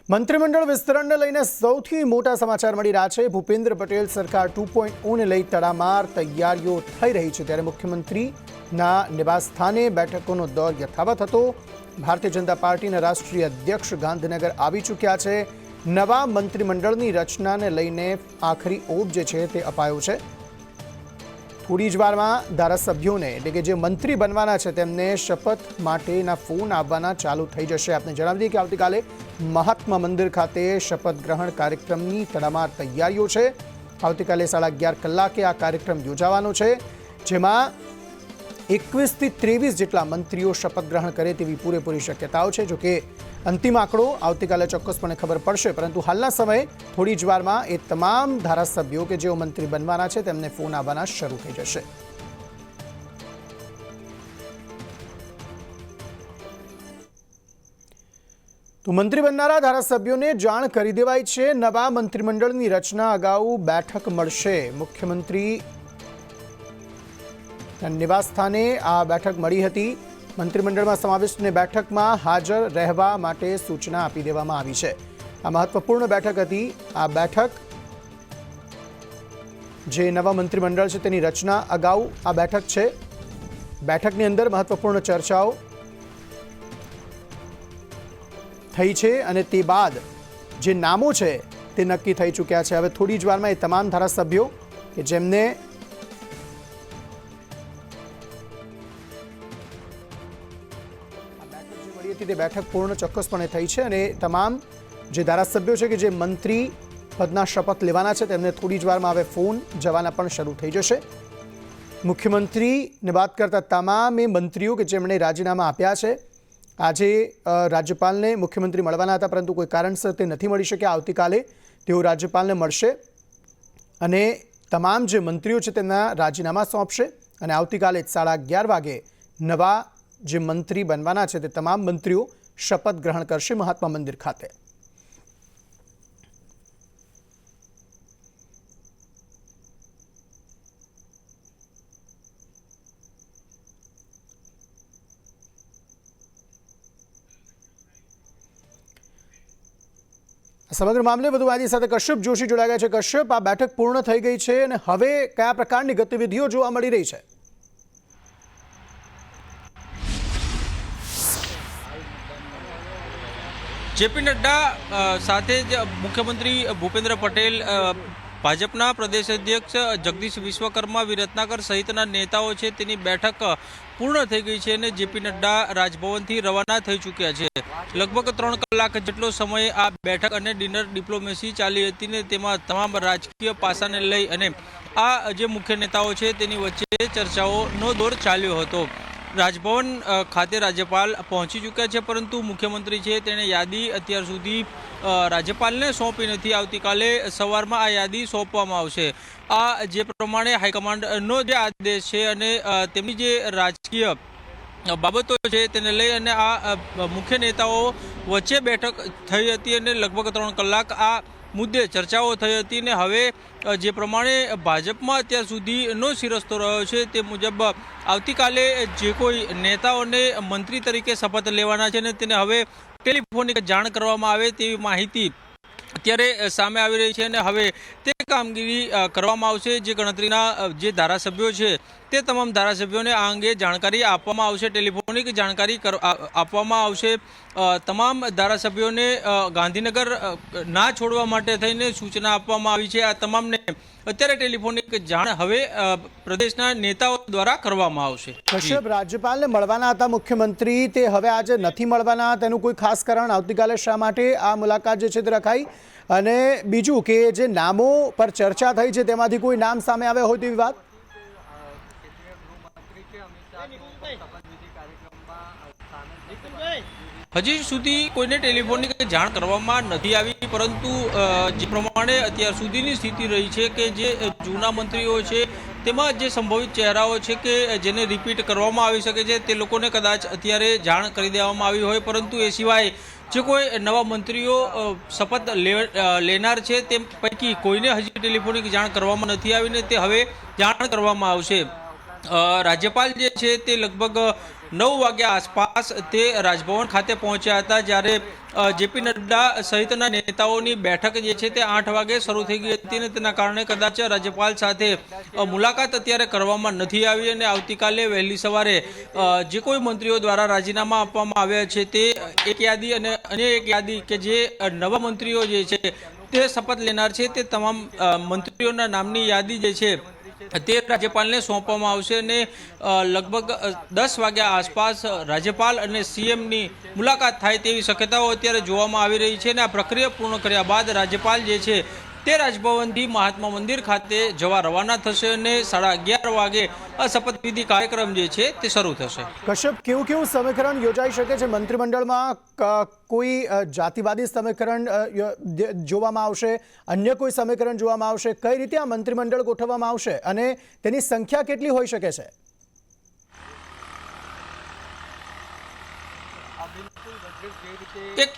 મંત્રીમંડળ વિસ્તરણને લઈને સૌથી મોટા સમાચાર મળી રહ્યા છે। ભૂપેન્દ્ર પટેલ સરકાર 2.0 ને લઈ તડામાર તૈયારીઓ થઈ રહી છે, ત્યારે મુખ્યમંત્રીના નિવાસસ્થાને બેઠકોનો દોર યથાવત હતો। ભારતીય જનતા પાર્ટીના રાષ્ટ્રીય અધ્યક્ષ ગાંધીનગર આવી ચૂક્યા છે। નવા મંત્રીમંડળની રચનાને લઈને આખરી ઓપ જે છે તે અપાયો છે। થોડી જ વારમાં ધારાસભ્યોને એટલે કે જે મંત્રી બનવાના છે તેમને શપથ માટેના ફોન આવવાના ચાલુ થઈ જશે। આપને જણાવી દઈએ કે આવતીકાલે મહાત્મા મંદિર ખાતે શપથ ગ્રહણ કાર્યક્રમની તડામાર તૈયારીઓ છે। આવતીકાલે 11:30 કલાકે આ કાર્યક્રમ યોજાવાનો છે, જેમાં 21 થી 23 જેટલા મંત્રીઓ શપથ ગ્રહણ કરે તેવી પૂરેપૂરી શક્યતાઓ છે। જોકે અંતિમ આંકડો આવતીકાલે ચોક્કસપણે ખબર પડશે, પરંતુ હાલના સમયે થોડી જ વારમાં એ તમામ ધારાસભ્યો કે જેઓ મંત્રી બનવાના છે તેમને ફોન આવવાના શરૂ થઈ જશે। તો મંત્રી બનનારા ધારાસભ્યોને જાણ કરી દેવાઈ છે। નવા મંત્રીમંડળની રચના અગાઉ બેઠક મળશે। મુખ્યમંત્રી નિવાસસ્થાને આ બેઠક મળી હતી। મંત્રીમંડળમાં સમાવિષ્ટને બેઠકમાં હાજર રહેવા માટે સૂચના આપી દેવામાં આવી છે। આ મહત્વપૂર્ણ બેઠક હતી। આ બેઠક જે નવા મંત્રીમંડળ છે તેની રચના અગાઉ આ બેઠક છે। બેઠકની અંદર મહત્વપૂર્ણ ચર્ચાઓ થઈ છે અને તે બાદ જે નામો છે તે નક્કી થઈ ચૂક્યા છે। હવે થોડી જ વારમાં એ તમામ ધારાસભ્યો કે જેમને તે બેઠક પૂર્ણ ચોક્કસપણે થઈ છે અને તમામ જે ધારાસભ્યો છે કે જે મંત્રી પદના શપથ લેવાના છે તેમને થોડી જ વારમાં હવે ફોન જવાના પણ શરૂ થઈ જશે। મુખ્યમંત્રીને વાત કરતા તમામ મંત્રીઓ કે જેમણે રાજીનામા આપ્યા છે, આજે રાજ્યપાલને મુખ્યમંત્રી મળવાના હતા, પરંતુ કોઈ કારણસર તે નથી મળી શક્યા। આવતીકાલે તેઓ રાજ્યપાલને મળશે અને તમામ જે મંત્રીઓ છે તેમના રાજીનામા સોંપશે અને આવતીકાલે 11:30 વાગે નવા જે મંત્રી બનવાના છે તે તમામ મંત્રીઓ શપથ ગ્રહણ કરશે મહાત્મા મંદિર ખાતે। સમગ્ર મામલે વધુ માહિતી સાથે કશ્યપ જોશી જોડાઈ ગયા છે। કશ્યપ, આ બેઠક પૂર્ણ થઈ ગઈ છે અને હવે કયા પ્રકારની ગતિવિધિઓ જોવા મળી રહી છે? જેપી નડ્ડા સાથે જ મુખ્યમંત્રી ભૂપેન્દ્ર પટેલ, ભાજપના પ્રદેશ અધ્યક્ષ જગદીશ વિશ્વકર્મા, વિરત્નાકર સહિતના નેતાઓ છે તેની બેઠક પૂર્ણ થઈ ગઈ છે અને જેપી નડ્ડા રાજભવનથી રવાના થઈ ચૂક્યા છે। લગભગ 3 કલાક જેટલો સમય આ બેઠક અને ડિનર ડિપ્લોમેસી ચાલી હતી ને તેમાં તમામ રાજકીય પાસાને લઈ અને આ જે મુખ્ય નેતાઓ છે તેની વચ્ચે ચર્ચાઓનો દોર ચાલ્યો હતો। રાજભવન ખાતે રાજ્યપાલ પહોંચી ચૂક્યા છે, પરંતુ મુખ્યમંત્રી છે તેણે યાદી અત્યાર સુધી રાજ્યપાલને સોંપી નથી। આવતીકાલે સવારમાં આ યાદી સોંપવામાં આવશે। આ જે પ્રમાણે હાઈકમાન્ડનો જે આદેશ છે અને તેમની જે રાજકીય બાબતો છે તેને લઈ અને આ મુખ્ય નેતાઓ વચ્ચે બેઠક થઈ હતી અને લગભગ 3 કલાક આ મુદ્દે ચર્ચાઓ થઈ હતી ને હવે જે પ્રમાણે ભાજપમાં અત્યાર સુધીનો શિરસ્તો રહ્યો છે તે મુજબ આવતીકાલે જે કોઈ નેતાઓને મંત્રી તરીકે શપથ લેવાના છે ને તેને હવે ટેલિફોનિક જાણ કરવામાં આવે તેવી માહિતી અત્યારે સામે આવી રહી છે અને હવે તે કામગીરી કરવામાં આવશે। જે ગણતરીના જે ધારાસભ્યો છે તે તમામ ધારાસભ્યોને આ અંગે જાણકારી આપવામાં આવશે, ટેલિફોનિક જાણકારી આપવામાં આવશે। તમામ ધારાસભ્યોને ગાંધીનગર ના છોડવા માટે થઈને સૂચના આપવામાં આવી છે। આ તમામને અત્યારે ટેલિફોનિક જાણ હવે પ્રદેશના નેતાઓ દ્વારા કરવામાં આવશે। કશ્યપ, રાજ્યપાલને મળવાના હતા મુખ્યમંત્રી, તે હવે આજે નથી મળવાના, તેનું કોઈ ખાસ કારણ? આવતીકાલે શા માટે આ મુલાકાત જે છે તે રખાઈ? અને બીજું કે જે નામો પર ચર્ચા થઈ છે તેમાંથી કોઈ નામ સામે આવ્યા હોય તેવી વાત? હજી સુધી કોઈને ટેલિફોનિક જાણ કરવામાં નથી આવી, પરંતુ જે પ્રમાણે અત્યાર સુધીની સ્થિતિ રહી છે કે જે જૂના મંત્રીઓ છે તેમાં જે સંભવિત ચહેરાઓ છે કે જેને રિપીટ કરવામાં આવી શકે છે તે લોકોને કદાચ અત્યારે જાણ કરી દેવામાં આવી હોય, પરંતુ એ સિવાય જે કોઈ નવા મંત્રીઓ શપથ લેનાર છે તે પૈકી કોઈને હજી ટેલિફોનિક જાણ કરવામાં નથી આવીને તે હવે જાણ કરવામાં આવશે। રાજ્યપાલ જે છે તે લગભગ 9 વાગ્યા આસપાસ તે રાજભવન ખાતે પહોંચ્યા હતા, જ્યારે જેપી નડ્ડા સહિતના નેતાઓની બેઠક જે છે તે 8 વાગે શરૂ થઈ ગઈ હતી અને તેના કારણે કદાચ રાજ્યપાલ સાથે મુલાકાત અત્યારે કરવામાં નથી આવી અને આવતીકાલે વહેલી સવારે જે કોઈ મંત્રીઓ દ્વારા રાજીનામા આપવામાં આવ્યા છે તે એક યાદી અને અન્ય એક યાદી કે જે નવા મંત્રીઓ જે છે તે શપથ લેનાર છે તે તમામ મંત્રીઓના નામની યાદી જે છે તે રાજ્યપાલને સોંપવામાં આવશે અને લગભગ 10 વાગ્યા આસપાસ રાજ્યપાલ અને સીએમની મુલાકાત થાય તેવી શક્યતાઓ અત્યારે જોવામાં આવી રહી છે અને આ પ્રક્રિયા પૂર્ણ કર્યા બાદ રાજ્યપાલ જે છે તે રાજભવનથી મહાત્મા મંદિર ખાતે જવા રવાના થશે અને 11:30 વાગે આ શપથવિધિ કાર્યક્રમ જે છે તે શરૂ થશે. કશ્યપ, કેવું સમીકરણ યોજાઈ શકે છે મંત્રીમંડળમાં? કોઈ જાતિવાદી સમીકરણ જોવામાં આવશે, અન્ય કોઈ સમીકરણ જોવામાં આવશે? કઈ રીતે આ મંત્રીમંડળ ગોઠવવામાં આવશે અને તેની સંખ્યા કેટલી હોઈ શકે છે? એક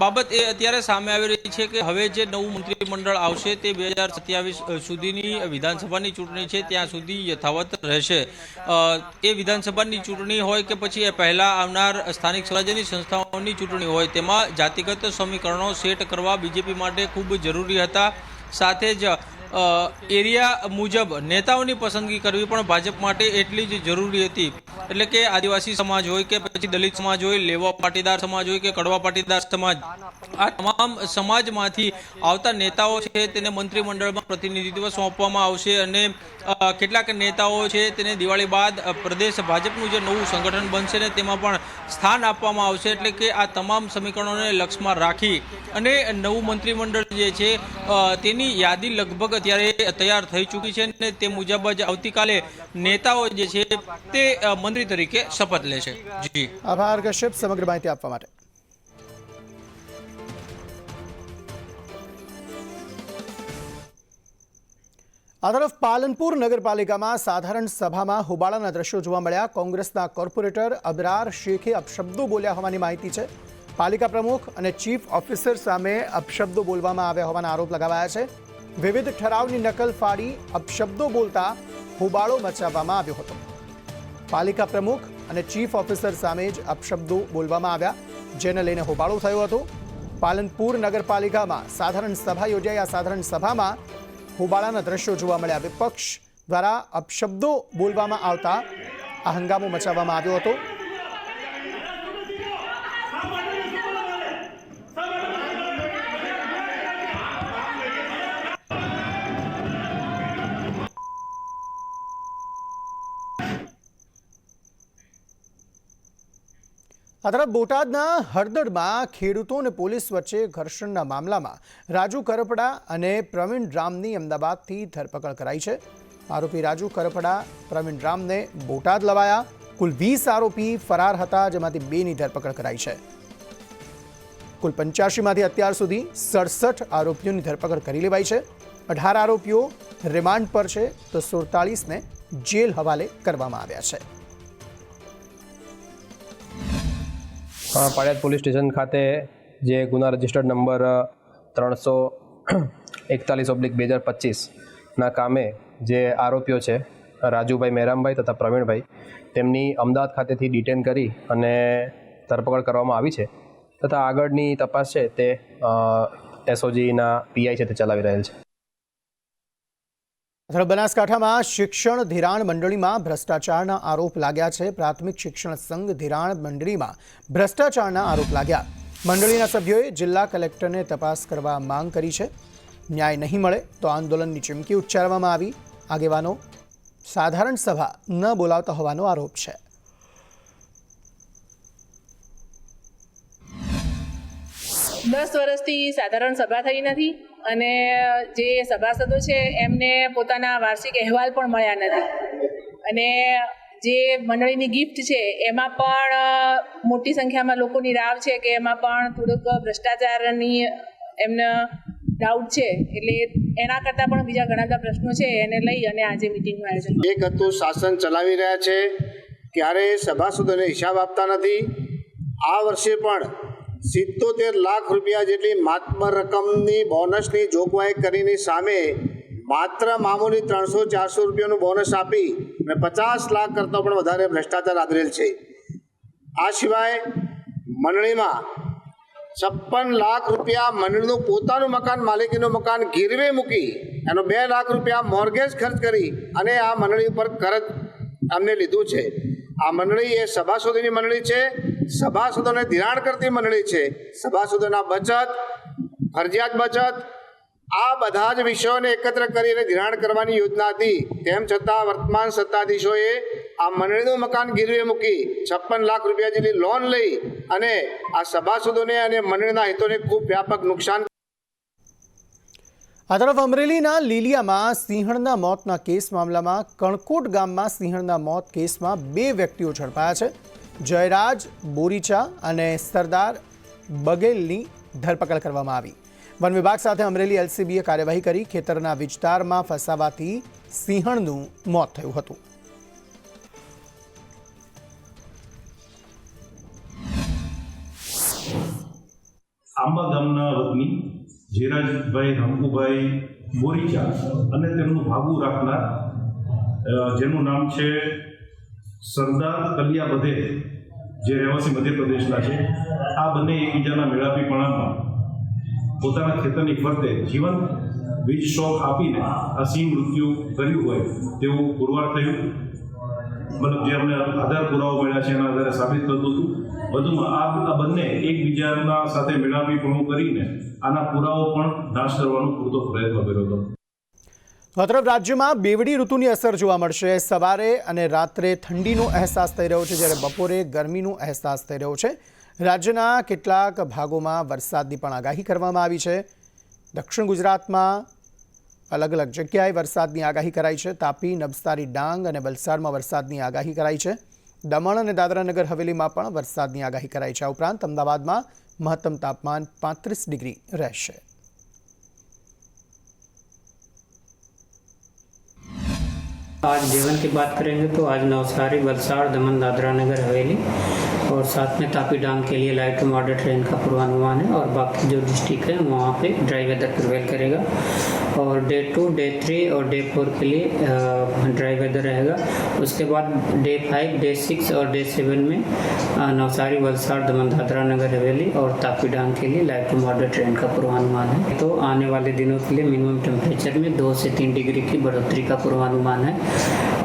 બાબત એ અત્યારે સામે આવી રહી છે કે હવે જે નવું મંત્રીમંડળ આવશે તે 2027 સુધીની વિધાનસભાની ચૂંટણી છે ત્યાં સુધી યથાવત રહેશે. એ વિધાનસભાની ચૂંટણી હોય કે પછી એ પહેલાં આવનાર સ્થાનિક સ્વરાજ્યની સંસ્થાઓની ચૂંટણી હોય, તેમાં જાતિગત સમીકરણો સેટ કરવા બીજેપી માટે ખૂબ જરૂરી હતા. સાથે જ એરિયા મુજબ નેતાઓની પસંદગી કરવી પણ ભાજપ માટે એટલી જ જરૂરી હતી. એટલે કે આદિવાસી સમાજ હોય કે પછી દલિત સમાજ હોય, લેવા પાટીદાર સમાજ હોય કે કડવા પાટીદાર સમાજ, આ તમામ સમાજમાંથી આવતા નેતાઓ છે તેને મંત્રીમંડળમાં પ્રતિનિધિત્વ સોંપવામાં આવશે અને કેટલાક નેતાઓ છે તેને દિવાળી બાદ પ્રદેશ ભાજપનું જે નવું સંગઠન બનશે ને તેમાં પણ સ્થાન આપવામાં આવશે. એટલે કે આ તમામ સમીકરણોને લક્ષમાં રાખી અને નવું મંત્રીમંડળ જે છે તેની યાદી લગભગ અત્યારે તૈયાર થઈ ચૂકી છે અને તે મુજબ જ આવતીકાલે નેતાઓ જે છે તે મંત્રી તરીકે શપથ લેશે. જી આભાર કશ્યપ સમગ્ર માહિતી આપવા માટે. આ તરફ પાલનપુર નગરપાલિકામાં સાધારણ સભામાં હોબાળાના દ્રશ્યો જોવા મળ્યા. કોંગ્રેસના કોર્પોરેટર અબરાર શેખે અપશબ્દો બોલ્યા હોવાની માહિતી છે. પાલિકા પ્રમુખ અને ચીફ ઓફિસર સામે અપશબ્દો બોલવામાં આવ્યા હોવાના આરોપ લગાવાયા છે. વિવિધ ઠરાવની નકલ ફાડી અપશબ્દો બોલતા હોબાળો મચાવવામાં આવ્યો હતો. પાલિકા પ્રમુખ અને ચીફ ઓફિસર સામે જ અપશબ્દો બોલવામાં આવ્યા, જેને લઈને હોબાળો થયો હતો. પાલનપુર નગરપાલિકામાં સાધારણ સભા યોજાઈ. આ સાધારણ સભામાં હોબાળાના દ્રશ્યો જોવા મળ્યા. વિપક્ષ દ્વારા અપશબ્દો બોલવામાં આવતા આ હંગામો મચાવવામાં આવ્યો હતો. આ તરફ બોટાદના હળદરમાં ખેડૂતો અને પોલીસ વચ્ચે ઘર્ષણના મામલામાં રાજુ કરપડા અને પ્રવીણ રામની અમદાવાદથી ધરપકડ કરાઈ છે. આરોપી રાજુ કરપડા, પ્રવીણ રામને બોટાદ લવાયા. કુલ 20 આરોપી ફરાર હતા, જેમાંથી 2ની ધરપકડ કરાઈ છે. કુલ 85માંથી અત્યાર સુધી 67 આરોપીઓની ધરપકડ કરી લેવાઈ છે. 18 આરોપીઓ રિમાન્ડ પર છે તો 47ને જેલ હવાલે કરવામાં આવ્યા છે. પાળિયાદ પોલીસ સ્ટેશન ખાતે જે ગુના રજિસ્ટર્ડ નંબર 341/2025ના કામે જે આરોપીઓ છે રાજુભાઈ મેરામભાઈ તથા પ્રવીણભાઈ, તેમની અમદાવાદ ખાતેથી ડિટેન કરી અને ધરપકડ કરવામાં આવી છે તથા આગળની તપાસ છે તે એસઓજીના પીઆઈ છે તે ચલાવી રહેલ છે. બનાસકાંઠામાં શિક્ષણ ધિરાણ મંડળીમાં ભ્રષ્ટાચારના આરોપ લાગ્યા છે. પ્રાથમિક શિક્ષણ સંઘ ધિરાણ મંડળીમાં ભ્રષ્ટાચારના આરોપ લાગ્યા. મંડળીના સભ્યોએ જિલ્લા કલેક્ટરને તપાસ કરવા માંગ કરી છે. ન્યાય નહીં મળે તો આંદોલનની ચીમકી ઉચ્ચારવામાં આવી. આગેવાનો સાધારણ સભા ન બોલાવતા હોવાનો આરોપ છે. દસ વર્ષથી સાધારણ સભા થઈ નથી અને જે સભાસદો છે એમને પોતાના વાર્ષિક અહેવાલ પણ મળ્યા નથી અને જે મંડળીની ગિફ્ટ છે એમાં પણ મોટી સંખ્યામાં લોકોની રાવ છે કે એમાં પણ થોડુંક ભ્રષ્ટાચારની એમને ડાઉટ છે. એટલે એના કરતાં પણ બીજા ઘણા બધા પ્રશ્નો છે એને લઈ અને આજે મિટિંગનું આયોજન. એક હતું શાસન ચલાવી રહ્યા છે, ક્યારેય સભાસદોને હિસાબ આપતા નથી. આ વર્ષે પણ 77 લાખ રૂપિયા જેટલી માતબર રકમની બોનસની જોગવાઈ કરીને સામે માત્ર મામૂલી 300-400 રૂપિયાનું બોનસ આપી અને 50 લાખ કરતાં પણ વધારે ભ્રષ્ટાચાર આદરેલ છે. આ સિવાય મંડળીમાં 56 લાખ રૂપિયા મંડળીનું પોતાનું મકાન, માલિકીનું મકાન ગીરવે મૂકી એનો 2 લાખ રૂપિયા મોર્ગેજ ખર્ચ કરી અને આ મંડળી ઉપર કરજ અમને લીધું છે. આ મંડળી એ સભાસદોની મંડળી છે, સભાસદોને ધિરાણ કરતી મંડળી છે. સભાસદોના બચત, ફરજિયાત બચત, આ બધા જ વિષયોને એકત્ર કરીને ધિરાણ કરવાની યોજના હતી. તેમ છતાં વર્તમાન સત્તાધીશોએ આ મંડળીનું મકાન ગીરવે મૂકી 56 લાખ રૂપિયા જેટલી લોન લઈ અને આ સભાસદોને અને મંડળીના હિતોને ખૂબ વ્યાપક નુકસાન. આ તરફ અમરેલીના લીલિયામાં સિંહણના મોતના કેસ મામલામાં કણકોટ ગામમાં સિંહણના મોત કેસમાં 2 વ્યક્તિઓ ઝડપાયા છે. જયરાજ બોરીચા અને સરદાર બગેલની ધરપકડ કરવામાં આવી. વન વિભાગ સાથે અમરેલી એલસીબીએ કાર્યવાહી કરી ખેતરના વિસ્તારમાં ફસાવાથી સિંહણનું મોત થયું હતું. આંબા ગામના વતની જયરાજભાઈ હંકુભાઈ બોરીચા અને તેમનું ભાગુ રાખનાર જેનું નામ છે સરદાર કલિયા બધેલ, જે રહેવાસી મધ્યપ્રદેશના છે. આ બંને એકબીજાના મેળાપીપણામાં પોતાના ખેતરની ફરતે જીવંત વીજ શોક આપીને આ સિંહ મૃત્યુ કર્યું હોય તેવું પુરવાર થયું. મતલબ જે અમને આધાર પુરાવો મળ્યા છે એના આધારે સાબિત થતું હતું. વધુમાં આ બંને એકબીજાના સાથે મેળાપીપણું કરીને આના પુરાવો પણ નાશ કરવાનો પૂરતો પ્રયત્ન કર્યો હતો. તરફ રાજ્યમાં બેવડી ઋતુની અસર જોવા મળશે. સવારે અને રાત્રે ઠંડીનો અહેસાસ થઈ રહ્યો છે, જ્યારે બપોરે ગરમીનો અહેસાસ થઈ રહ્યો છે. રાજ્યના કેટલાક ભાગોમાં વરસાદની પણ આગાહી કરવામાં આવી છે. દક્ષિણ ગુજરાતમાં અલગ અલગ જગ્યાએ વરસાદની આગાહી કરાઈ છે. તાપી, નવસારી, ડાંગ અને વલસાડમાં વરસાદની આગાહી કરાઈ છે. દમણ અને દાદરાનગર હવેલીમાં પણ વરસાદની આગાહી કરાઈ છે. આ ઉપરાંત અમદાવાદમાં મહત્તમ તાપમાન 35 ડિગ્રી રહેશે. आज जीवन की बात करेंगे तो आज नवसारी, वलसाड़, दमन, दादरा नगर हवेली और साथ में तापी डांग के लिए लाइट टू मॉडरेट रेन का पूर्वानुमान है और बाकी जो डिस्ट्रिक्ट है वहाँ पे ड्राई वेदर प्रिवेल करेगा. और डे 2, डे 3 और डे 4 के लिए ड्राई वेदर रहेगा. उसके बाद डे 5, डे 6 और डे 7 में नवसारी, वलसाड़, दमन, दादरा नगर हवेली और तापी डांग के लिए लाइट टू मॉडरेट रेन का पूर्वानुमान है. तो आने वाले दिनों के लिए मिनिमम टेम्परेचर में 2 से 3 डिग्री की बढ़ोतरी का पूर्वानुमान है.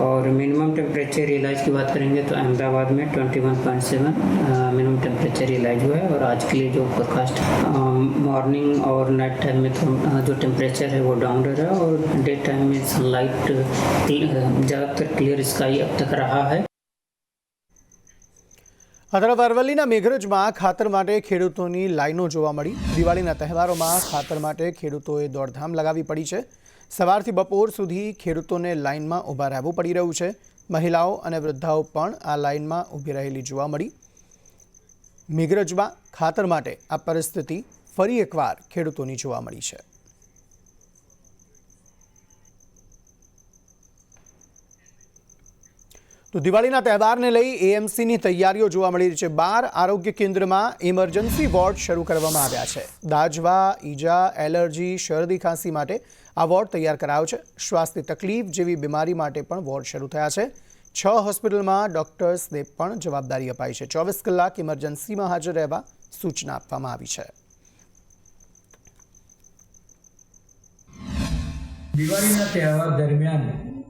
और मिनिमम टेम्परेचर रियलाइज की बात करेंगे तो अहमदाबाद में 21.7 मिनिमम टेम्परेचर रियलाइज हुआ है. और आज के लिए जो फोरकास्ट मॉर्निंग और नाइट टाइम में जो टेम्परेचर है वो डाउन रहा और डे टाइम में सनलाइट ज़्यादातर क्लियर स्काई अब तक रहा है. આ તરફ અરવલ્લીના મેઘરજમાં ખાતર માટે ખેડૂતોની લાઈનો જોવા મળી. દિવાળીના તહેવારોમાં ખાતર માટે ખેડૂતોએ દોડધામ લગાવી પડી છે. સવારથી બપોર સુધી ખેડૂતોને લાઇનમાં ઊભા રહેવું પડી રહ્યું છે. મહિલાઓ અને વૃદ્ધાઓ પણ આ લાઇનમાં ઊભી રહેલી જોવા મળી. મેઘરજમાં ખાતર માટે આ પરિસ્થિતિ ફરી એકવાર ખેડૂતોની જોવા મળી છે. તો દિવાળીના તહેવારને લઈ એએમસીની તૈયારીઓ જોવા મળી રહી છે. 12 આરોગ્ય કેન્દ્રમાં ઇમરજન્સી વોર્ડ શરૂ કરવામાં આવ્યા છે. દાજવા, ઈજા, એલર્જી, શરદી, ખાંસી માટે આ વોર્ડ તૈયાર કરાયો છે. શ્વાસની તકલીફ જેવી બીમારી માટે પણ વોર્ડ શરૂ થયા છે. 6 હોસ્પિટલમાં ડોક્ટર્સને પણ જવાબદારી અપાઈ છે. 24 કલાક ઇમરજન્સીમાં હાજર રહેવા સૂચના આપવામાં આવી છે. દિવાળીના તહેવાર દરમિયાન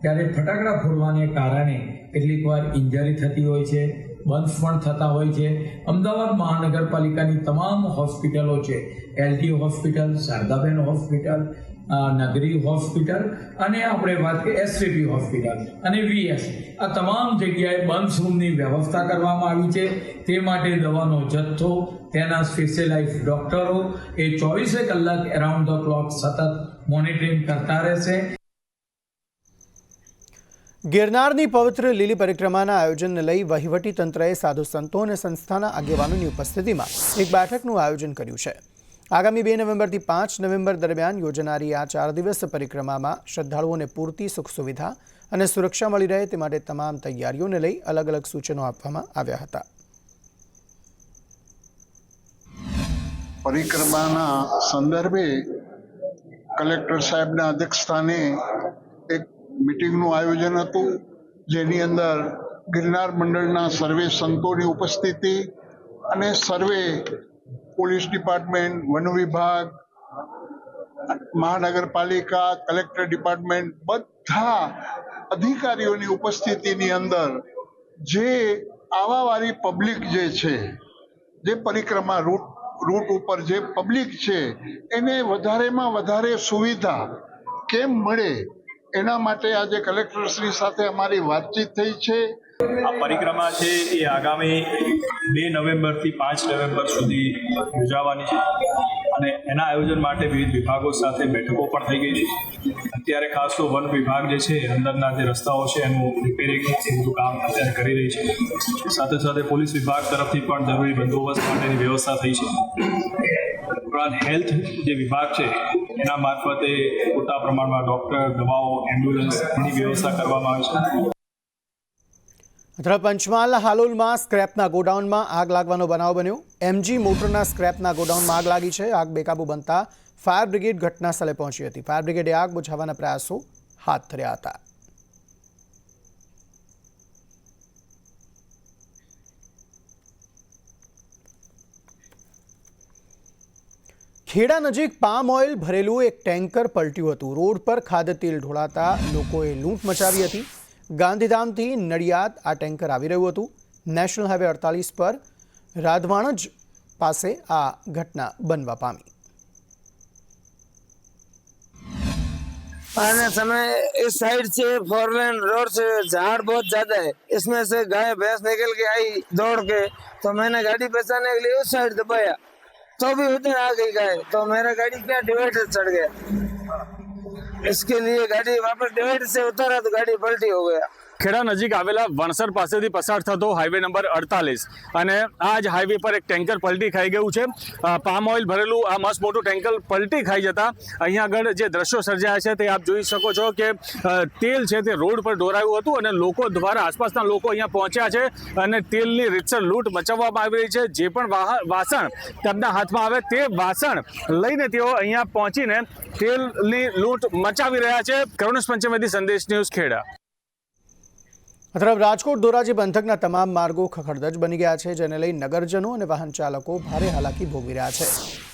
ત્યારે ફટાકડા ફોડવાને કારણે કેટલીક વાર ઇન્જરી થતી હોય છે, બંધ પણ થતા હોય છે. અમદાવાદ મહાનગરપાલિકાની તમામ હોસ્પિટલો છે, એલટી હોસ્પિટલ, શારદાબેન હોસ્પિટલ, નગરી હોસ્પિટલ અને આપણે વાત કરીએ એસટીપી હોસ્પિટલ અને વીએસ, આ તમામ જગ્યાએ બંધ રૂમની વ્યવસ્થા કરવામાં આવી છે. તે માટે દવાનો જથ્થો, તેના સ્પેશિયલાઇઝ ડૉક્ટરો એ 24 કલાક એરાઉન્ડ ધ ક્લોક સતત મોનિટરિંગ કરતા રહેશે. ગિરનારની પવિત્ર લીલી પરિક્રમાના આયોજનને લઈ વહીવટી તંત્રએ સાધુ સંતો અને સંસ્થાના આગેવાનોની ઉપસ્થિતિમાં એક બેઠકનું આયોજન કર્યું છે. આગામી 2 નવેમ્બરથી 5 નવેમ્બર દરમિયાન યોજનારી આ 4 દિવસ પરિક્રમામાં શ્રદ્ધાળુઓને પૂરતી સુખ સુવિધા અને સુરક્ષા મળી રહે તે માટે તમામ તૈયારીઓને લઈ અલગ અલગ સૂચનો આપવામાં આવ્યા હતા. પરિક્રમાના સંદર્ભે કલેક્ટર સાહેબના અધ્યક્ષસ્થાને એક મીટિંગનું આયોજન હતું, જેની અંદર ગિરનાર મંડળના સર્વે સંતોની ઉપસ્થિતિ અને સર્વે પોલીસ ડિપાર્ટમેન્ટ, વન વિભાગ, મહાનગરપાલિકા, કલેક્ટર ડિપાર્ટમેન્ટ બધા અધિકારીઓની ઉપસ્થિતિની અંદર જે આવાવાળી પબ્લિક જે છે, જે પરિક્રમા રૂટ ઉપર જે પબ્લિક છે એને વધારેમાં વધારે સુવિધા કેમ મળે એના માટે આજે કલેક્ટરશ્રી સાથે અમારી વાતચીત થઈ છે. આ પરિક્રમા છે એ આગામી 2 નવેમ્બરથી 5 નવેમ્બર સુધી યોજાવાની છે અને એના આયોજન માટે વિવિધ વિભાગો સાથે બેઠકો પણ થઈ ગઈ છે. અત્યારે ખાસ તો વન વિભાગ જે છે અંદરના જે રસ્તાઓ છે એનું રિપેરિંગ એ બધું કામ અત્યારે કરી રહી છે. સાથે સાથે પોલીસ વિભાગ તરફથી પણ જરૂરી બંદોબસ્ત માટેની વ્યવસ્થા થઈ છે. ઉપરાંત હેલ્થ જે વિભાગ છે એના મારફતે પૂરતા પ્રમાણમાં ડૉક્ટર, દવાઓ, એમ્બ્યુલન્સ એની વ્યવસ્થા કરવામાં આવે છે. પંચમહાલના હાલોલમાં સ્ક્રેપના ગોડાઉનમાં આગ લાગવાનો બનાવ બન્યો. એમજી મોટરના સ્ક્રેપના ગોડાઉનમાં આગ લાગી છે. આગ બેકાબુ બનતા ફાયર બ્રિગેડ ઘટના સ્થળે પહોંચી હતી. ફાયર બ્રિગેડે આગ બુઝાવવાના પ્રયાસો હાથ ધર્યા હતા. ખેડા નજીક પામ ઓઇલ ભરેલું એક ટેન્કર પલટ્યું હતું. રોડ પર ખાદ્યતેલ ઢોળાતા લોકોએ લૂંટ મચાવી હતી. ગાંધીધામથી નડિયાદ આ ટેન્કર આવી રહ્યું હતું. નેશનલ હાઈવે 48 પર રાધવાણજ પાસે આ ઘટના બનવા પામી. आने समय इस साइड से 4 लेन रोड से झाड़ बहुत ज्यादा है, इसमें से गाय भैंस निकल के आई दौड़ के, तो मैंने गाड़ी बचाने के लिए उस साइड दबाया तो भी उधर आ गई गाय, तो मेरा गाड़ी क्या डिवाइडर चढ़ गया. इसके लिए गाड़ी वापस डिवाइडर से उतारा तो गाड़ी पलटी हो गया. ખેડા નજીક આવેલા વણસર પાસેથી પસાર થતો હાઈવે નંબર 48 અને આ જ હાઈવે પર એક ટેન્કર પલટી ખાઈ ગયું છે. પામ ઓઇલ ભરેલું આ મસ્ત મોટું ટેન્કર પલટી ખાઈ જતા અહીંયા આગળ જે દ્રશ્યો સર્જાયા છે તે આપ જોઈ શકો છો કે તેલ છે તે રોડ પર ઢોરાયું હતું અને લોકો દ્વારા આસપાસના લોકો અહીંયા પહોંચ્યા છે અને તેલની રીતસર લૂંટ મચાવવામાં આવી રહી છે. જે પણ વાસણ તેમના હાથમાં આવે તે વાસણ લઈને તેઓ અહીંયા પહોંચીને તેલની લૂંટ મચાવી રહ્યા છે. કરુણેશ પંચમેદી, સંદેશ ન્યૂઝ, ખેડા. તરફ રાજકોટ ધોરાજી પંથકના તમામ માર્ગો ખખડધજ બની ગયા છે, જેને લઈ નગરજનો અને વાહન ચાલકો ભારે હાલાકી ભોગવી રહ્યા છે.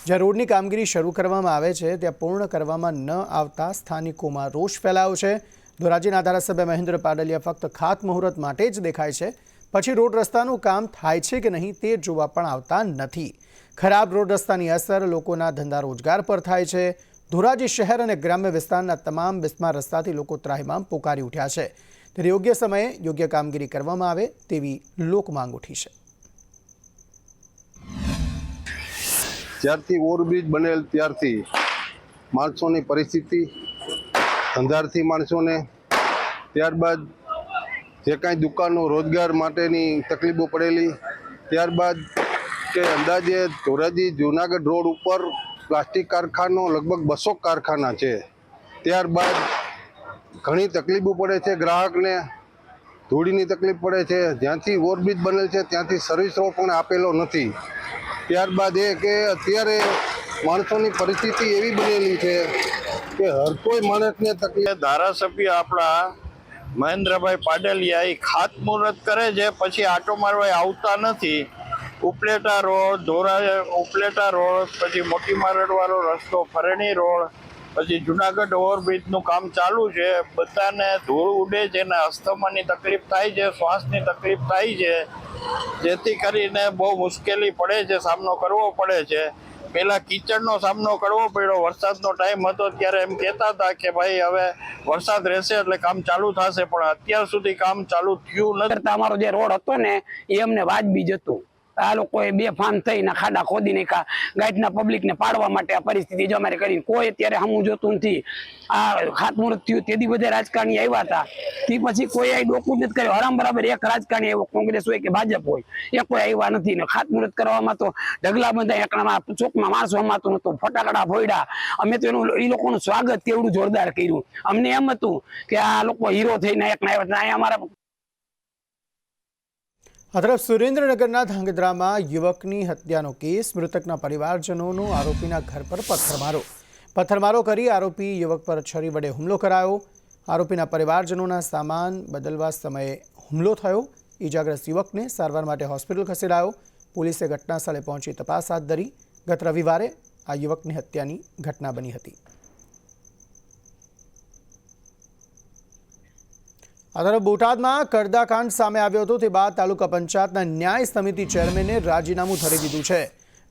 જ્યાં રોડની કામગીરી શરૂ કરવામાં આવે છે ત્યાં પૂર્ણ કરવામાં ન આવતા સ્થાનિકોમાં રોષ ફેલાયો છે. ધોરાજીના ધારાસભ્ય મહેન્દ્ર પાડલિયા ફક્ત ખાતમુહૂર્ત માટે જ દેખાય છે, પછી રોડ રસ્તાનું કામ થાય છે કે નહીં તે જોવા પણ આવતા નથી. ખરાબ રોડ રસ્તાની અસર લોકોના ધંધા રોજગાર પર થાય છે. ધોરાજી શહેર અને ગ્રામ્ય વિસ્તારના તમામ બિસ્માર રસ્તાથી લોકો ત્રાહિમામ પોકારી ઉઠ્યા છે. ત્યારે યોગ્ય સમયે યોગ્ય કામગીરી કરવામાં આવે તેવી લોક માંગ ઉઠી છે. જ્યારથી ઓવરબ્રિજ બનેલ ત્યારથી માણસોની પરિસ્થિતિ, ધંધાર્થી માણસોને, ત્યારબાદ જે કાંઈ દુકાનો રોજગાર માટેની તકલીફો પડેલી, ત્યારબાદ કે અંદાજે ધોરાજી જૂનાગઢ રોડ ઉપર પ્લાસ્ટિક કારખાનો લગભગ 200 કારખાના છે. ત્યારબાદ ઘણી તકલીફો પડે છે, ગ્રાહકને ધૂળીની તકલીફ પડે છે. જ્યાંથી ઓવરબ્રિજ બનેલ છે ત્યાંથી સર્વિસ રોડ પણ આપેલો નથી. ત્યારબાદ એ કે અત્યારે માણસોની પરિસ્થિતિ એવી બનેલી છે કે હર કોઈ માણસને તકલીફ. ધારાસભ્ય આપણા મહેન્દ્રભાઈ પાડલિયા એ ખાતમુહૂર્ત કરે છે, પછી આટો મારવા આવતા નથી. ઉપલેટા રોડ, ઉપલેટા રોડ, પછી મોટી મારડવાળો રસ્તો, ફરેણી રોડ, પછી જુનાગઢ ઓવરબ્રિજનું કામ ચાલુ છે. બધાને ધૂળ ઉડે છે ને અસ્થમાની તકલીફ થાય છે, શ્વાસની તકલીફ થાય છે, જેથી કરીને બહુ મુશ્કેલી પડે છે, સામનો કરવો પડે છે. પહેલાં કીચડનો સામનો કરવો પડ્યો. વરસાદનો ટાઈમ હતો ત્યારે એમ કહેતા હતા કે ભાઈ હવે વરસાદ રહેશે એટલે કામ ચાલુ થશે, પણ અત્યાર સુધી કામ ચાલુ થયું નથી. અમારો જે રોડ હતો ને એ અમને વાજબી જ હતું. આ લોકોએ બેફામ થઈને ખાડા ખોદી નાખ્યા ગાઈડના પબ્લિકને પાડવા માટે. આ પરિસ્થિતિ જો અમારે કરીને કોઈ અત્યારે હમું જોતું નથી. આ ખાતમુહૂર્ત થયું તેથી બધા રાજકારણી આવ્યા હતા, તે પછી કોઈ આ ડોકું નથી કર્યો. હરામ બરાબર એક રાજકારણી આવ્યો, કોંગ્રેસ હોય કે ભાજપ હોય, એ કોઈ આવ્યા નથી. ને ખાતમુહૂર્ત કરવામાં તો ઢગલા બંધા એકડામાં ચોકમાં માણસો હમાતું નહોતું, ફટાકડા ફોડ્યા. અમે તો એનું એ લોકોનું સ્વાગત કેવડું જોરદાર કર્યું. અમને એમ હતું કે આ લોકો હીરો થઈને એક ના આવ્યા. અમારા આ તરફ સુરેન્દ્રનગરના ધાંગધ્રામાં યુવકની હત્યાનો કેસ. મૃતકના પરિવારજનોનો આરોપીના ઘર પર પથ્થરમારો કરી આરોપી યુવક પર છરી વડે હુમલો કરાયો. આરોપીના પરિવારજનોના સામાન બદલવા સમયે હુમલો થયો. ઈજાગ્રસ્ત યુવકને સારવાર માટે હોસ્પિટલ ખસેડાયો. પોલીસે ઘટના સ્થળે પહોંચી તપાસ હાથ ધરી. ગત રવિવારે આ યુવકની હત્યાની ઘટના બની હતી. આ તરફ બોટાદમાં કરદાકાંડ સામે આવ્યો હતો તે બાદ તાલુકા પંચાયતના ન્યાય સમિતિ ચેરમેને રાજીનામું ધરી દીધું છે.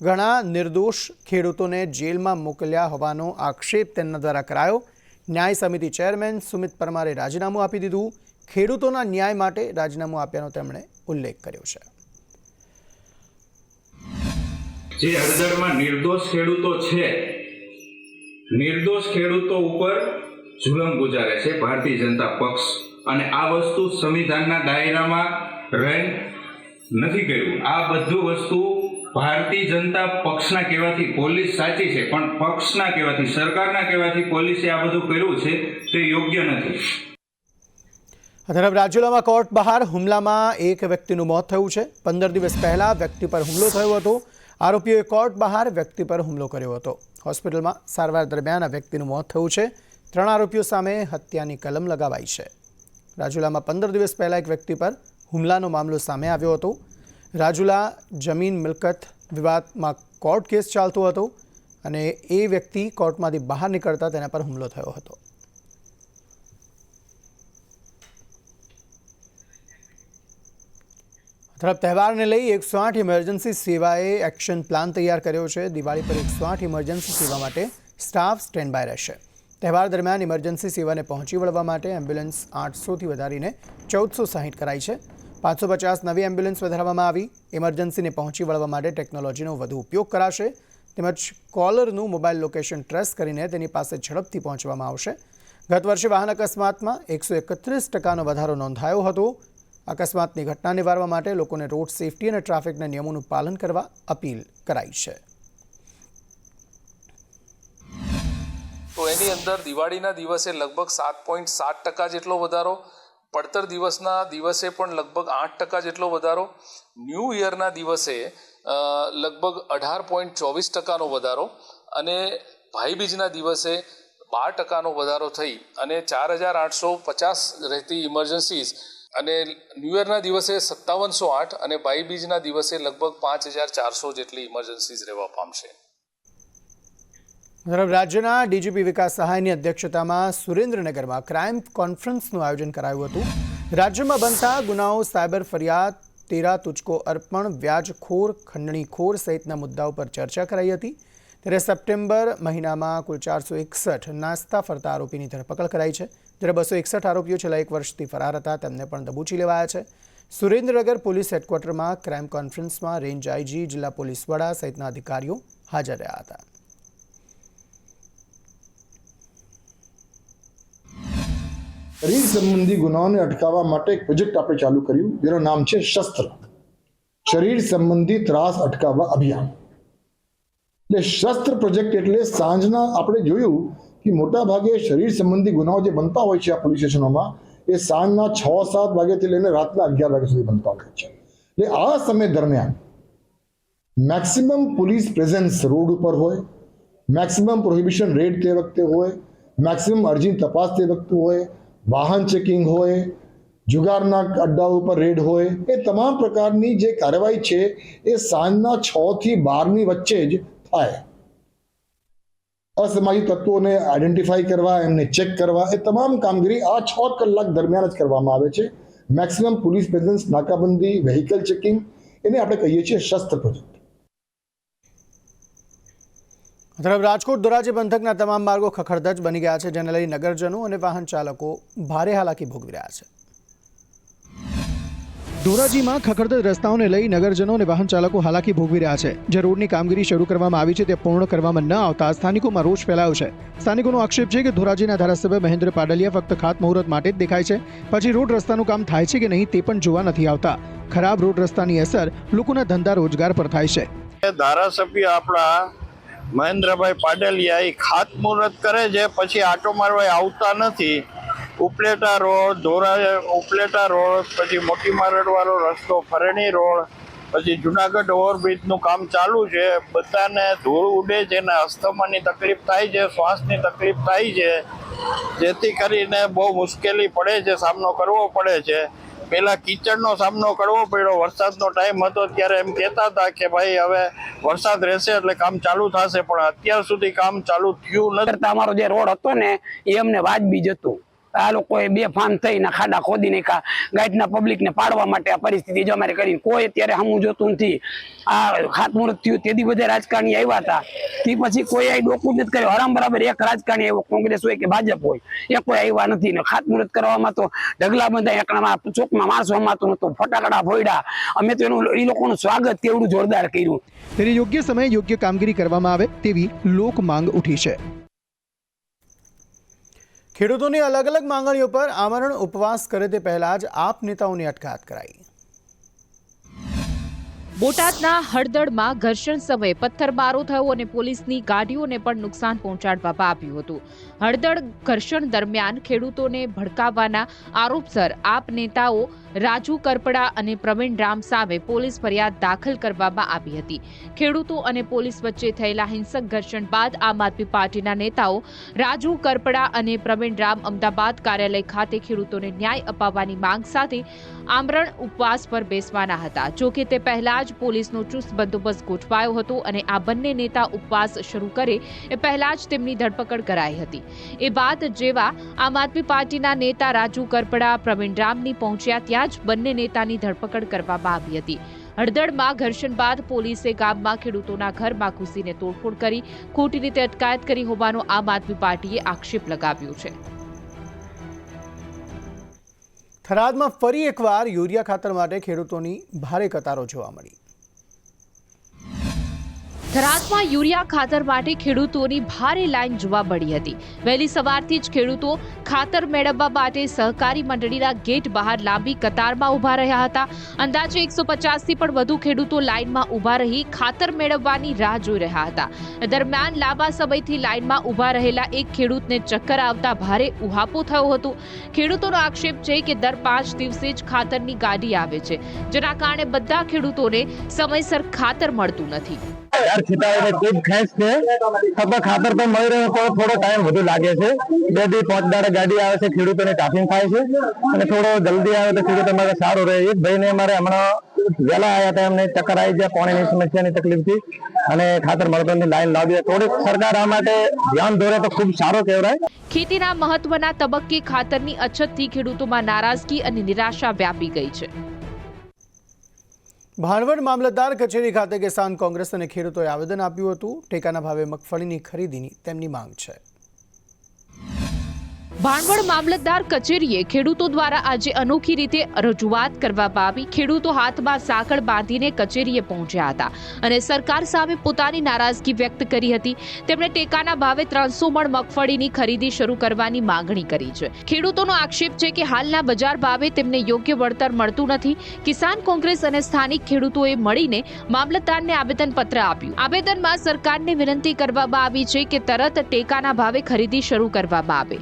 ઘણા નિર્દોષ ખેડૂતોને જેલમાં મોકલ્યા હોવાનો આક્ષેપ તેમના દ્વારા કરાયો. ન્યાય સમિતિ ચેરમેન સુમિત પરમારે રાજીનામું આપી દીધું. ખેડૂતોના ન્યાય માટે રાજીનામું આપ્યાનો તેમણે ઉલ્લેખ કર્યો છે. જે હળદરમાં નિર્દોષ ખેડૂતો છે, નિર્દોષ ખેડૂતો ઉપર જુલમ ગુજારે છે ભારતીય જનતા પક્ષ, અને આ વસ્તુ સંવિધાનના દાયરામાં રહી નથી કર્યું. આ બધું વસ્તુ ભારતીય જનતા પક્ષના કહેવાથી પોલીસ સાચી છે, પણ પક્ષના કહેવાથી, સરકારના કહેવાથી પોલીસે આ બધું કર્યું છે તે યોગ્ય નથી. તરફ રાજુલામાં કોર્ટ બહાર હુમલામાં એક વ્યક્તિનું મોત થયું છે. 15 દિવસ પહેલા વ્યક્તિ પર હુમલો થયો હતો. આરોપીઓએ કોર્ટ બહાર વ્યક્તિ પર હુમલો કર્યો હતો. હોસ્પિટલમાં સારવાર દરમિયાન આ વ્યક્તિનું મોત થયું છે. 3 આરોપીઓ સામે હત્યાની કલમ લગાવાઈ છે. રાજુલામાં 15 દિવસ પહેલા એક વ્યક્તિ પર હુમલાનો મામલો સામે આવ્યો હતો. રાજુલા જમીન મિલકત વિવાદમાં કોર્ટ કેસ ચાલતો હતો અને એ વ્યક્તિ કોર્ટમાંથી બહાર નીકળતા તેના પર હુમલો થયો હતો. તરફ તહેવારને લઈ 108 ઇમરજન્સી સેવાએ એક્શન પ્લાન તૈયાર કર્યો છે. દિવાળી પર 108 ઇમરજન્સી સેવા માટે સ્ટાફ સ્ટેન્ડ બાય રહેશે. તહેવાર દરમિયાન ઇમરજન્સી સેવાને પહોંચી વળવા માટે એમ્બ્યુલન્સ 800થી વધારીને 1460 કરાઈ છે. 550 નવી એમ્બ્યુલન્સ વધારવામાં આવી. ઇમરજન્સીને પહોંચી વળવા માટે ટેકનોલોજીનો વધુ ઉપયોગ કરાશે તેમજ કોલરનું મોબાઈલ લોકેશન ટ્રેસ કરીને તેની પાસે ઝડપથી પહોંચવામાં આવશે. ગત વર્ષે વાહન અકસ્માતમાં 131% વધારો નોંધાયો હતો. અકસ્માતની ઘટના નિવારવા માટે લોકોને રોડ સેફટી અને ટ્રાફિકના નિયમોનું પાલન કરવા અપીલ કરાઈ છે. તો એની અંદર દિવાળીના દિવસે લગભગ 7.7% જેટલો વધારો, પડતર દિવસના દિવસે પણ લગભગ 8% જેટલો વધારો, ન્યૂ યરના દિવસે લગભગ 18.24%નો વધારો અને ભાઈબીજના દિવસે 12%નો વધારો થઈ અને 4850 રહેતી ઇમરજન્સીઝ અને ન્યૂ યરના દિવસે 5708 અને ભાઈબીજના દિવસે લગભગ 5400 જેટલી ઇમરજન્સીઝ રહેવા પામશે. રાજ્યના ડીજીપી વિકાસ સહાયની અધ્યક્ષતામાં સુરેન્દ્રનગરમાં ક્રાઇમ કોન્ફરન્સનું આયોજન કરાયું હતું. રાજ્યમાં બનતા ગુનાઓ, સાયબર ફરિયાદ, તેરા તુચકો અર્પણ, વ્યાજખોર, ખંડણીખોર સહિતના મુદ્દાઓ પર ચર્ચા કરાઈ હતી. ત્યારે સપ્ટેમ્બર મહિનામાં કુલ 461 નાસ્તા ફરતા આરોપીની ધરપકડ કરાઈ છે. જ્યારે 261 આરોપીઓ છેલ્લા 1 વર્ષથી ફરાર હતા તેમને પણ દબોચી લેવાયા છે. સુરેન્દ્રનગર પોલીસ હેડક્વાર્ટરમાં ક્રાઇમ કોન્ફરન્સમાં રેન્જ આઈજી, જિલ્લા પોલીસ વડા સહિતના અધિકારીઓ હાજર રહ્યા હતા. શરીર સંબંધી ગુનાઓને અટકાવવા માટે એક પ્રોજેક્ટ આપણે ચાલુ કર્યું જેનું નામ છે શસ્ત્ર, શરીર સંબંધી ત્રાસ અટકાવવા અભિયાન. એટલે શસ્ત્ર પ્રોજેક્ટ એટલે સાંજના આપણે જોયું કે મોટા ભાગે શરીર સંબંધી ગુનાઓ જે બનતા હોય છે આ પોલીસ સ્ટેશનોમાં એ સાંજના 6-7 વાગ્યાથી લઈને રાતના 11 વાગ્યા સુધી બનતા હોય છે. એટલે આ સમય દરમિયાન મેક્સિમમ પોલીસ પ્રેઝન્સ રોડ ઉપર હોય, મેક્સિમમ પ્રોહિબિશન રેડ તે વખતે હોય, મેક્સિમમ અરજી તપાસ તે વખતે હોય, વાહન ચેકિંગ હોય, જુગારના અડ્ડાઓ પર રેડ હોય, એ તમામ પ્રકારની જે કાર્યવાહી છે એ સાંજના 6 થી 12ની વચ્ચે જ થાય. અસામાજિક તત્વોને આઈડેન્ટિફાઈ કરવા, એમને ચેક કરવા, એ તમામ કામગીરી આ 6 કલાક દરમિયાન જ કરવામાં આવે છે. મેક્સિમમ પોલીસ પ્રેઝન્સ, નાકાબંધી, વેહિકલ ચેકિંગ, એને આપણે કહીએ છીએ શસ્ત્ર પ્રોજેક્ટ. તરફ રાજકોટ ધોરાજી પંથકના તમામ માર્ગો ખખડધજ બની ગયા છે, જેને લઈ નગરજનો અને વાહન ચાલકો ભારે હાલાકી ભોગવી રહ્યા છે. ધોરાજીમાં ખખડધજ રસ્તાઓને લઈ નગરજનો અને વાહન ચાલકો હાલાકી ભોગવી રહ્યા છે. જે રોડની કામગીરી શરૂ કરવામાં આવી છે તે પૂર્ણ કરવામાં ન આવતા સ્થાનિકોમાં રોષ ફેલાયો છે. સ્થાનિકોનો આક્ષેપ છે કે ધોરાજીના ધારાસભ્ય મહેન્દ્ર પાડલિયા ફક્ત ખાતમુહૂર્ત માટે જ દેખાય છે, પછી રોડ રસ્તાનું કામ થાય છે કે નહીં તે પણ જોવા નથી આવતા. ખરાબ રોડ રસ્તાની અસર લોકોના ધંધા રોજગાર પર થાય છે. ધારાસભ્ય આપણા મહેન્દ્રભાઈ પાડલિયા ખાતમુહૂર્ત કરે છે, પછી આટો મારવા આવતા નથી. ઉપલેટા રોડ, ઉપલેટા રોડ, પછી મોટી મારડવાળો રસ્તો, ફરેણી રોડ, પછી જુનાગઢ ઓવરબ્રિજનું કામ ચાલુ છે. બધાને ધૂળ ઉડે છે ને અસ્થમાની તકલીફ થાય છે, શ્વાસની તકલીફ થાય છે, જેથી કરીને બહુ મુશ્કેલી પડે છે, સામનો કરવો પડે છે. પહેલા કીચડનો સામનો કરવો પડ્યો. વરસાદનો ટાઈમ હતો ત્યારે એમ કહેતા હતા કે ભાઈ હવે વરસાદ રહેશે એટલે કામ ચાલુ થશે, પણ અત્યાર સુધી કામ ચાલુ થયું નથી. અમારો જે રોડ હતો ને એ અમને વાજબી જ હતું. આ લોકોએ બેફામ થઈને ખાડા ખોદી નાખ્યા, ગાઈડના પબ્લિકને પાડવા માટે આ પરિસ્થિતિ જો અમારે કરી. કોઈ અત્યારે હમું જોતું નથી. આ ખાતમુહૂર્ત થયું તેથી બધા રાજકારણી આવ્યા હતા, તે પછી કોઈ આ ડોકું નથી કર્યું. હરામ બરાબર એક રાજકારણી આવ્યો, કોંગ્રેસ હોય કે ભાજપ હોય, એ કોઈ આવ્યા નથી. ને ખાતમુહૂર્ત કરવામાં તો ઢગલા બધા એકડામાં ચોકમાં માણસો હમાતું નતું, ફટાકડા ફોડ્યા. અમે તો એનું એ લોકોનું સ્વાગત કેવડું જોરદાર કર્યું. ત્યારે યોગ્ય સમયે યોગ્ય કામગીરી કરવામાં આવે તેવી લોક માંગ ઉઠી છે. ખેડૂતોની અલગ અલગ માંગણીઓ પર આમરણ ઉપવાસ કરે તે પહેલા જ આપ નેતાઓની અટકાયત કરાઈ. બોટાદના હળદળમાં ઘર્ષણ સમયે પથ્થરમારો થયો અને પોલીસની ગાડીઓને પણ નુકસાન પહોંચાડવામાં આવ્યું હતું. હળદળ ઘર્ષણ દરમિયાન ખેડૂતોને ભડકાવવાના આરોપસર આપ નેતાઓ રાજુ કરપડા અને પ્રવીણ રામ સામે પોલીસ ફરિયાદ દાખલ કરવામાં આવી હતી. ખેડૂતો અને પોલીસ વચ્ચે થયેલા હિંસક ઘર્ષણ બાદ આમ આદમી પાર્ટીના નેતાઓ રાજુ કરપડા અને પ્રવીણ રામ અમદાવાદ કાર્યાલય ખાતે ખેડૂતોને ન્યાય અપાવવાની માંગ સાથે આમરણ ઉપવાસ પર બેસવાના હતા. જોકે તે પહેલા જ પોલીસનો ચુસ્ત બંદોબસ્ત ગોઠવાયો હતો અને આ બંને નેતા ઉપવાસ શરૂ કરે એ પહેલા જ તેમની ધરપકડ કરાઈ હતી. એ બાદ જેવા આમ આદમી પાર્ટીના નેતા રાજુ કરપડા પ્રવીણ રામની પહોંચ્યા ત્યાં જ બંને નેતાની ધરપકડ કરવામાં આવી હતી. હળદળમાં ઘર્ષણ બાદ પોલીસે ગામમાં ખેડૂતોના ઘરમાં ઘૂસીને તોડફોડ કરી ખોટી રીતે અટકાયત કરી હોવાનો આમ આદમી પાર્ટીએ આક્ષેપ લગાવ્યો છે. થરાદમાં ફરી એકવાર યુરિયા ખાતર માટે ખેડૂતોની ભારે કતારો જોવા મળી. થરાદમાં યુરિયા ખાતર માટે ખેડૂતોની ભારે લાઈન જોવા મળી હતી. વહેલી સવારથી જ ખેડૂતો ખાતર મેળવવા માટે સહકારી મંડળીના ગેટ બહાર લાંબી કતારમાં ઊભા રહ્યા હતા. અંદાજે 150થી પણ વધુ ખેડૂતો લાઈનમાં ઊભા રહી ખાતર મેળવવાની રાહ જોઈ રહ્યા હતા. દરમિયાન લાંબા સમયથી લાઈનમાં ઊભા રહેલા એક ખેડૂતને ચક્કર આવતા ભારે ઉહાપો થયો હતો. ખેડૂતોનો આક્ષેપ છે કે દર 5 દિવસે જ ખાતરની ગાડી આવે છે, જેના કારણે બધા ખેડૂતોને સમયસર ખાતર મળતું નથી. ખૂબ ખેંચ છે, ખાતર તો મળી રહ્યો પણ થોડો ટાઈમ વધુ લાગે છે. 2 થી 5 દાડા ગાડી આવે છે, ખેડૂતોને ટ્રાફિક થાય છે અને થોડો જલ્દી આવે તો ખેડૂતો માટે સારું રહે. એક ભાઈને અમારે હમણાં વહેલા આવ્યા હતા, એમને ચક્કર આવી ગયા પાણીની સમસ્યાની તકલીફથી અને ખાતર મળતો નથી, લાઈન લાવી. થોડીક સરકાર આ માટે ધ્યાન દોરે તો ખૂબ સારું કહેવાય. ખેતીના મહત્વના તબક્કે ખાતરની અછતથી ખેડૂતોમાં નારાજગી અને નિરાશા વ્યાપી ગઈ છે. ભાણવડ મામલતદાર કચેરી ખાતે કિસાન કોંગ્રેસ અને ખેડૂતોએ આવેદન આપ્યું હતું. ટેકાના ભાવે મગફળીની ખરીદીની તેમની માંગ છે. ભાણવડ મામલતદાર કચેરીએ ખેડૂતો દ્વારા આજે અનોખી રીતે રજૂઆત કરવામાં આવી. ખેડૂતો હાથમાં સાંકળ બાંધીને કચેરીએ પહોંચ્યા હતા અને સરકાર સામે પોતાની નારાજગી વ્યક્ત કરી હતી. તેમણે ટેકાના ભાવે 300 મણ મગફળીની ખરીદી શરૂ કરવાની માંગણી કરી છે. ખેડૂતોનો આક્ષેપ છે કે હાલના બજાર ભાવે તેમને યોગ્ય વળતર મળતું નથી. કિસાન કોંગ્રેસ અને સ્થાનિક ખેડૂતોએ મળીને મામલતદારને આવેદનપત્ર આપ્યું. આવેદનમાં સરકારને વિનંતી કરવામાં આવી છે કે તરત ટેકાના ભાવે ખરીદી શરૂ કરવામાં આવે.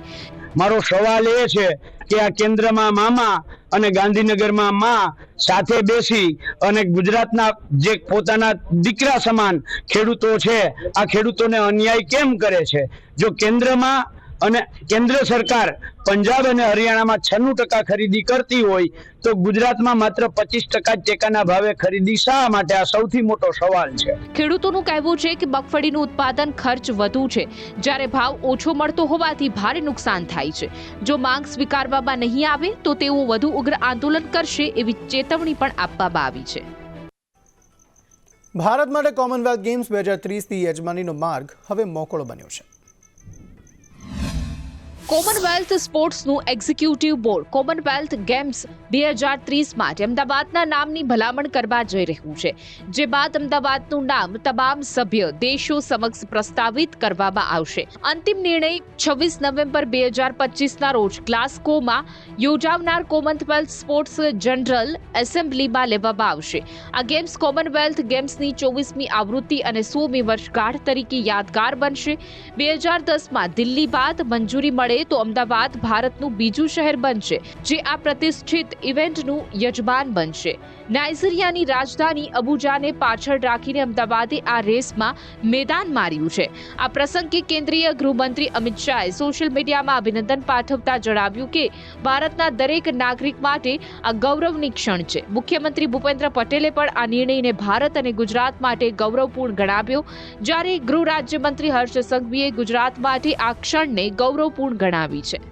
મારો સવાલ એ છે કે આ કેન્દ્રમાં મામા અને ગાંધીનગરમાં માં સાથે બેસી અને ગુજરાતના જે પોતાના દીકરા સમાન ખેડૂતો છે, આ ખેડૂતોને અન્યાય કેમ કરે છે? જો કેન્દ્રમાં અને કેન્દ્ર સરકાર પંજાબ અને હરિયાણામાં 96% ખરીદી કરતી હોય તો ગુજરાતમાં માત્ર 25% ટેકાના ભાવે ખરીદી શા માટે? આ સૌથી મોટો સવાલ છે. ખેડૂતોનું કહેવું છે કે મગફળીનું ઉત્પાદન ખર્ચ વધુ છે, જ્યારે ભાવ ઓછો મળતો હોવાથી ભારે નુકસાન થાય છે. જો માંગ સ્વીકારવામાં નહીં આવે તો તેઓ વધુ ઉગ્ર આંદોલન કરશે એવી ચેતવણી પણ આપવામાં આવી છે. ભારત માટે કોમનવેલ્થ ગેમ્સ 2030ની યજમાનીનો માર્ગ હવે મોકળો બન્યો છે. કોમનવેલ્થ સ્પોર્ટ્સનું એક્ઝિક્યુટિવ બોર્ડ કોમનવેલ્થ ગેમ્સ 2030 માટે અમદાવાદના નામની ભલામણ કરવા જઈ રહ્યું છે, જે બાદ અમદાવાદનું નામ તમામ સભ્ય દેશો સમક્ષ પ્રસ્તાવિત કરવામાં આવશે. અંતિમ નિર્ણય 26 નવેમ્બર 2025ના રોજ ગ્લાસ્કોમાં યોજાનાર કોમનવેલ્થ સ્પોર્ટ્સ જનરલ એસેમ્બલીમાં લેવામાં આવશે. આ ગેમ્સ કોમનવેલ્થ ગેમ્સની 24મી આવૃત્તિ અને 100મી વર્ષગાંઠ તરીકે યાદગાર બનશે. 2010માં દિલ્હી બાદ મંજૂરી મળે તો અમદાવાદ ભારતનું બીજું શહેર બનશે જે આ પ્રતિષ્ઠિત ઇવેન્ટનું યજમાન બનશે. નાઇજીરિયાની રાજધાની અબુજાને પાછળ રાખીને અમદાવાદે આ રેસમાં મેદાન માર્યું છે. આ પ્રસંગે કેન્દ્રીય ગૃહમંત્રી અમિત શાહે સોશિયલ મીડિયામાં અભિનંદન પાઠવતા જણાવ્યું કે ભારતના દરેક નાગરિક માટે આ ગૌરવની ક્ષણ છે. મુખ્યમંત્રી ભૂપેન્દ્ર પટેલે પણ આ નિર્ણયને ભારત અને ગુજરાત માટે ગૌરવપૂર્ણ ગણાવ્યો, જ્યારે ગૃહ રાજ્યમંત્રી હર્ષ સંઘવીએ ગુજરાત માટે આ ક્ષણને ગૌરવપૂર્ણ ગણાવી છે.